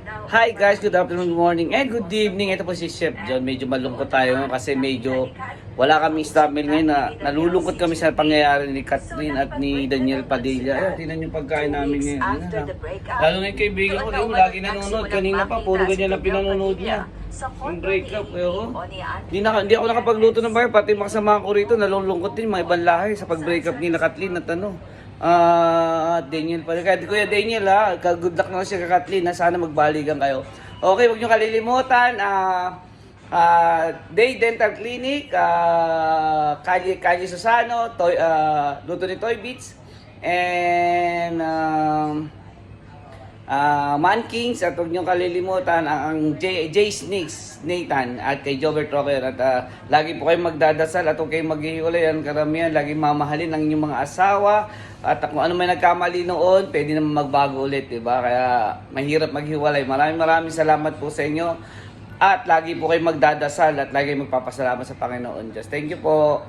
Hi guys, good afternoon, good morning, and good evening. Ito po si Chef John. Medyo malungkot tayo ngayon kasi medyo wala kami staff meal ngayon na nalulungkot kami sa pangyayari ni Catherine at ni Daniel Padilla. Ayan, tingnan yung pagkain namin ngayon. Ayan, lalo na yung kaibigan ko, yung lagi nanonood. Kanina pa, puro ganyan lang pinanonood niya. Yung breakup, hindi ako nakapagluto ng bahay, pati mga kasama ko rito, nalulungkot din mga ibang lahi sa pag-breakup ni Kathleen at Daniel pala. Kaya Kuya Daniel good luck naman siya kay Kathleen sana magbalikan kayo. Okay, huwag niyo kalilimutan, Day Dental Clinic, Kali Susano, Luto ni Toy Beats, and Man Kings, at huwag niyong kalilimutan ang J Sneaks, Nathan, at kay Jobert Rocker. At lagi po kayong magdadasal at huwag kayong maghihiwalay. Ang karamihan, lagi mamahalin ang inyong mga asawa. At kung ano may nagkamali noon, pwede naman magbago ulit, diba? Kaya mahirap maghiwalay. Maraming salamat po sa inyo. At lagi po kayong magdadasal at lagi magpapasalamat sa Panginoon Diyos. Thank you po.